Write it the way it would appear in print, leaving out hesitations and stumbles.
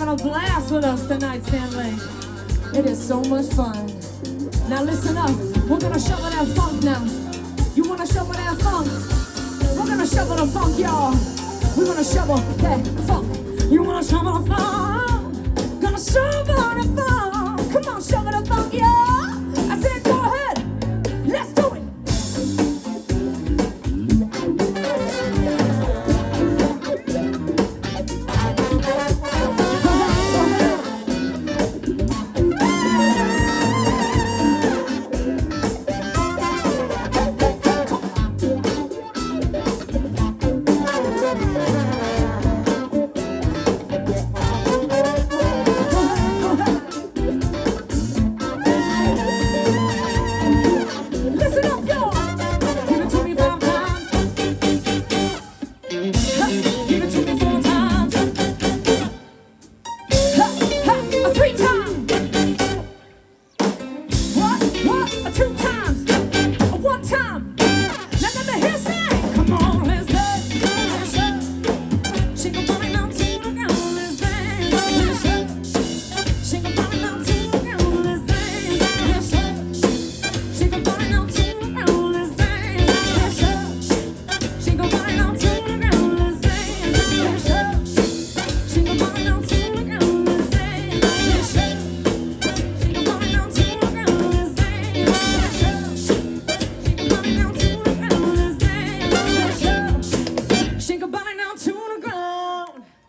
having a blast with us tonight, Stanley. It is so much fun. Now listen up, we're gonna shovel that funk now. You wanna shovel that funk? We're gonna shovel the funk, y'all. We're gonna shovel that funk. You wanna shovel the funk? Gonna shovel